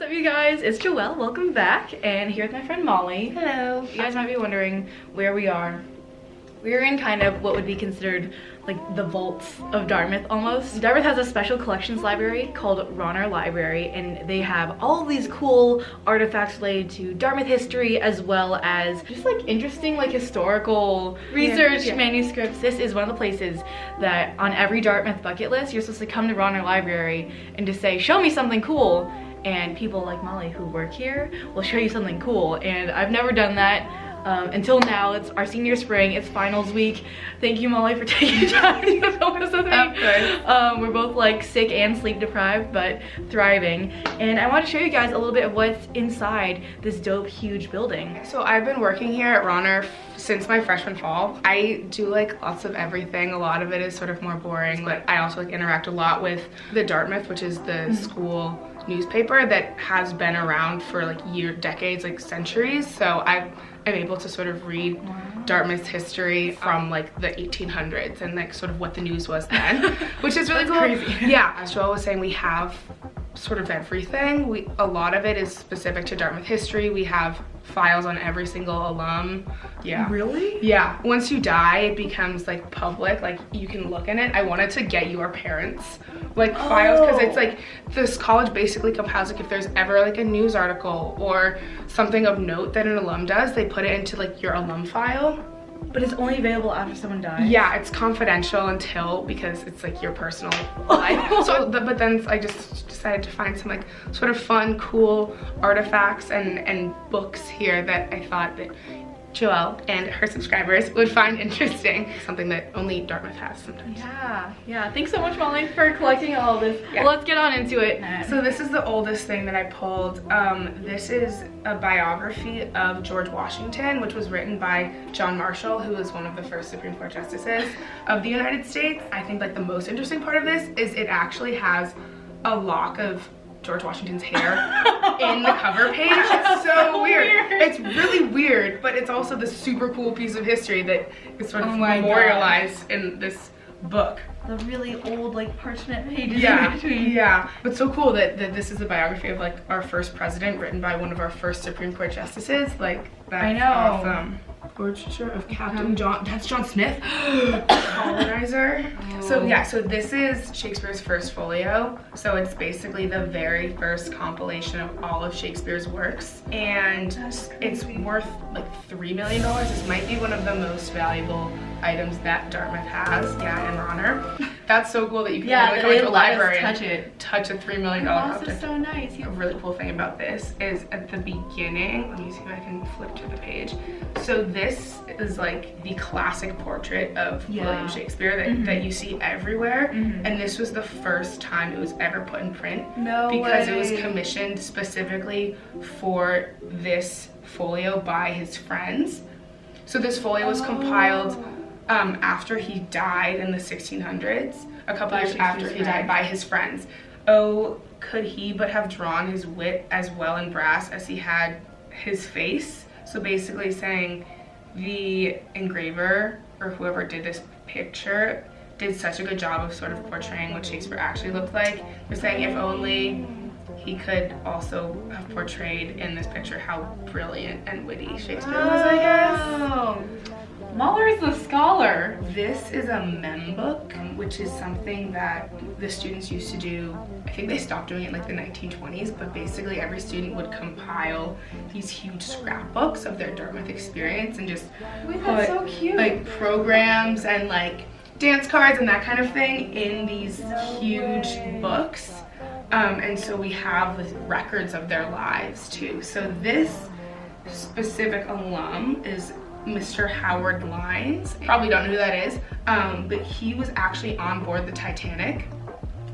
up, you guys? It's Joelle. Welcome back, and here with my friend Molly. Hello. You guys might be wondering where we are. We're in kind of what would be considered like the vaults of Dartmouth almost. Dartmouth has a special collections library called Rauner Library, and they have all of these cool artifacts related to Dartmouth history, as well as just like interesting like historical research manuscripts. This is one of the places that on every Dartmouth bucket list, you're supposed to come to Rauner Library and just say, show me something cool. And people like Molly who work here will show you something cool. And I've never done that. Until now. It's our senior spring, it's finals week. Thank you, Molly, for taking time to film this with me. Of course. We're both like sick and sleep deprived, but thriving. And I want to show you guys a little bit of what's inside this dope, huge building. So I've been working here at Rauner since my freshman fall. I do like lots of everything. A lot of it is sort of more boring, but I also like interact a lot with the Dartmouth, which is the school newspaper that has been around for like decades, like centuries. So I'm able to sort of read Dartmouth's history from like the 1800s and like sort of what the news was then, which is really cool. Crazy. Yeah, as Joelle was saying, we have sort of everything. A lot of it is specific to Dartmouth history. We have files on every single alum. Yeah. Really? Yeah. Once you die, it becomes like public, like you can look in it. I wanted to get your parents like files, because it's like this college basically compiles like if there's ever like a news article or something of note that an alum does, they put it into like your alum file. But it's only available after someone dies? Yeah, it's confidential until, because it's like your personal life. So, but then I just decided to find some like sort of fun, cool artifacts and books here that I thought that Joelle and her subscribers would find interesting. Something that only Dartmouth has sometimes. Yeah. Thanks so much, Molly, for collecting all of this. Yeah. Well, let's get on into it. So this is the oldest thing that I pulled. This is a biography of George Washington, which was written by John Marshall, who was one of the first Supreme Court justices of the United States. I think like the most interesting part of this is it actually has a lock of George Washington's hair in the cover page. It's so weird. It's really weird, but it's also the super cool piece of history that is sort of memorialized in this book. The really old like parchment pages in between. Yeah, but so cool that this is a biography of like our first president, written by one of our first Supreme Court justices. Like, that's I know. awesome. Portraiture of Captain John, that's John Smith, colonizer. So yeah, so this is Shakespeare's first folio. So it's basically the very first compilation of all of Shakespeare's works. And it's worth like $3 million. This might be one of the most valuable items that Dartmouth has, and Rauner. That's so cool that you can go into a library and touch a $3 million object. This is so nice. A really cool thing about this is at the beginning, let me see if I can flip to the page. So this is like the classic portrait of William Shakespeare that you see everywhere. And this was the first time it was ever put in print. Because it was commissioned specifically for this folio by his friends. So this folio was compiled after he died in the 1600s, a couple years after he died, by his friends. Oh, could he but have drawn his wit as well in brass as he had his face? So basically saying the engraver or whoever did this picture did such a good job of sort of portraying what Shakespeare actually looked like. They're saying if only he could also have portrayed in this picture how brilliant and witty Shakespeare was, I guess. Mahler's the scholar. This is a mem book, which is something that the students used to do. I think they stopped doing it in like the 1920s, but basically every student would compile these huge scrapbooks of their Dartmouth experience and just that's so cute. Like programs and like dance cards and that kind of thing in these huge books. And so we have records of their lives too. So this specific alum is Mr. Howard Lines. Probably don't know who that is, but he was actually on board the Titanic.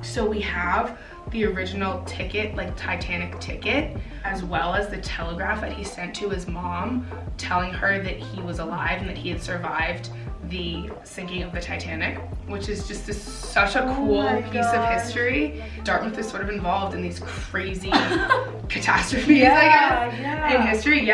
So we have the original ticket, like Titanic ticket, as well as the telegraph that he sent to his mom telling her that he was alive and that he had survived the sinking of the Titanic, which is just such a cool piece of history. Dartmouth is sort of involved in these crazy catastrophes, I guess, in history.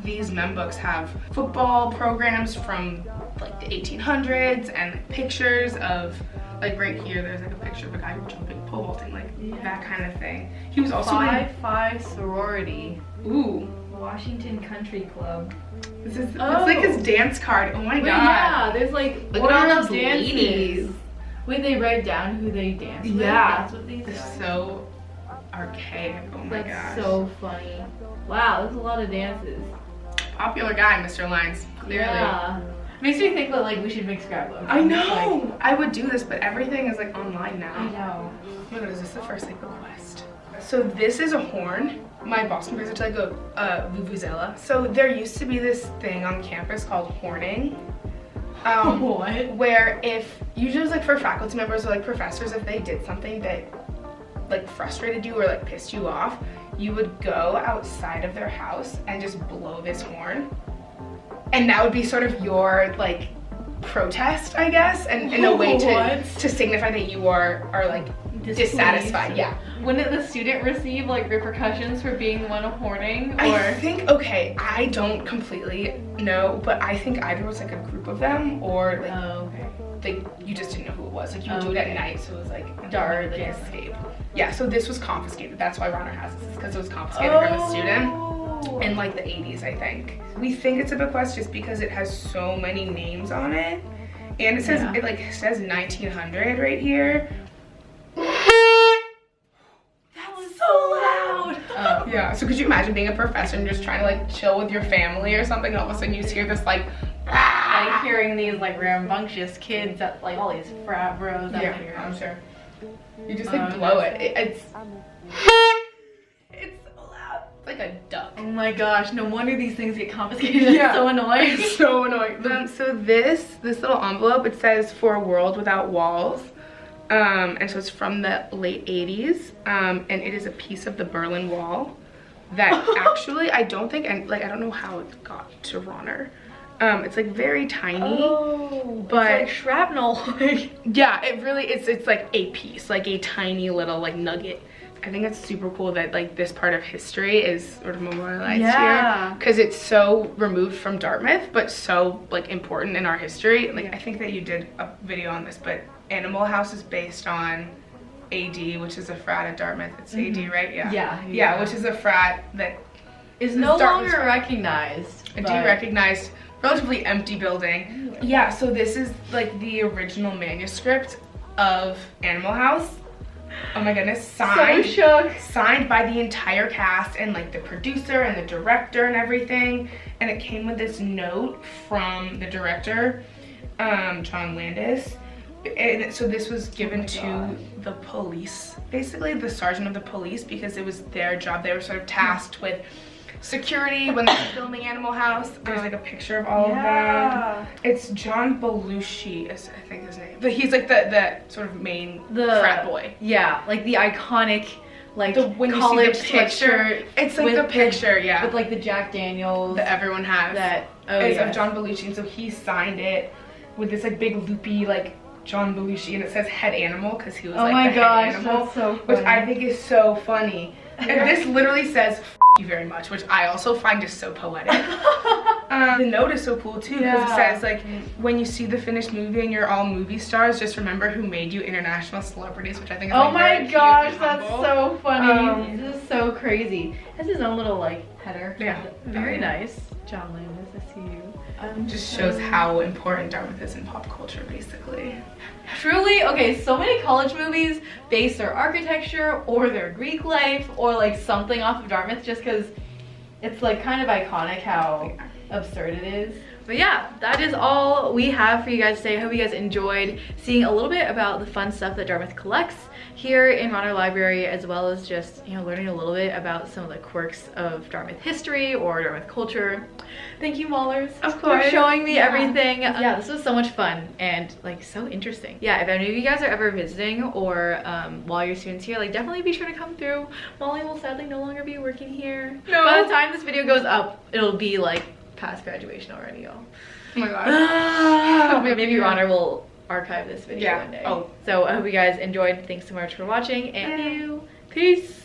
These mem books have football programs from like the 1800s and pictures of like right here, there's like a picture of a guy jumping, pole vaulting, like that kind of thing. He was also Phi sorority. Ooh. Washington Country Club. This is it's like his dance card. Oh my god. Yeah, there's like look at all those dances. ladies. Wait, they write down who they dance with? Yeah. That's what these are. So archaic. Oh my gosh. That's so funny. Wow, there's a lot of dances. Popular guy, Mr. Lines. Clearly. Yeah. Makes me think that like we should make scrapbooks. I know. I would do this, but everything is like online now. I know. Oh my god, is this the first like request? So this is a horn. My boss compares it to like a vuvuzela. So there used to be this thing on campus called horning. What? Where if, usually it was like for faculty members or like professors, if they did something that like frustrated you or like pissed you off, you would go outside of their house and just blow this horn. And that would be sort of your like protest, I guess, and in a way to signify that you are like dissatisfied. Yeah. Wouldn't the student receive like repercussions for being the one horning? Or I think, okay, I don't completely know, but I think either it was like a group of them or like you just didn't know who it was. Like you would do it at night, so it was like dark, like escape. Yeah, so this was confiscated. That's why Rauner has this, because it was confiscated from a student in like the 80s, I think. We think it's a bequest just because it has so many names on it, and it says it like says 1900 right here. Yeah, so could you imagine being a professor and just trying to like chill with your family or something, and all of a sudden you hear this like hearing these like rambunctious kids at like all these frat bros out here. I'm sure. You just like blow it. It's so loud. It's like a duck. Oh my gosh, no wonder these things get confiscated. It's so annoying. It's so annoying. So this little envelope, it says "For a World Without Walls." And so it's from the late 80s, and it is a piece of the Berlin Wall that actually I don't think, and like I don't know how it got to Rauner. It's like very tiny, but it's like shrapnel. Yeah, it really it's like a piece, like a tiny little like nugget. I think it's super cool that like this part of history is sort of memorialized here, because it's so removed from Dartmouth but so like important in our history. Like I think that you did a video on this, but Animal House is based on AD, which is a frat at Dartmouth. It's AD, right? Yeah, which is a frat that is no longer recognized. A derecognized, relatively empty building. Yeah, so this is like the original manuscript of Animal House. Oh my goodness, signed. So shook. Signed by the entire cast and like the producer and the director and everything. And it came with this note from the director, John Landis. And so this was given to the police, basically the sergeant of the police, because it was their job. They were sort of tasked with security when they were filming Animal House. There's like a picture of all of them. It's John Belushi is I think his name, but he's like the sort of main frat boy. Yeah, like the iconic like when college you see the picture. It's like the picture, with like the Jack Daniels that everyone has. That of John Belushi, and so he signed it with this like big loopy like John Belushi, and it says head animal because he was like the head animal, that's so funny. which I think is so funny. And this literally says "F you very much," which I also find is so poetic. The note is so cool too, because it says like, when you see the finished movie and you're all movie stars, just remember who made you international celebrities, which I think is like, my gosh, that's so funny. This is so crazy. It has his own little like header. Yeah, very nice. John Landis, I see you. Just shows how important Dartmouth is in pop culture, basically. Truly, okay, so many college movies base their architecture or their Greek life or like something off of Dartmouth just because it's like kind of iconic how absurd it is. But yeah, that is all we have for you guys today. I hope you guys enjoyed seeing a little bit about the fun stuff that Dartmouth collects here in Rauner Library, as well as just, you know, learning a little bit about some of the quirks of Dartmouth history or Dartmouth culture. Thank you, Maulers, for showing me everything. Yeah, this was so much fun and like so interesting. Yeah, if any of you guys are ever visiting or while you're students here, like definitely be sure to come through. Molly will sadly no longer be working here. No. By the time this video goes up, it'll be like past graduation already, y'all. Oh my god. Maybe Rauner will archive this video one day. So I hope you guys enjoyed. Thanks so much for watching, and peace.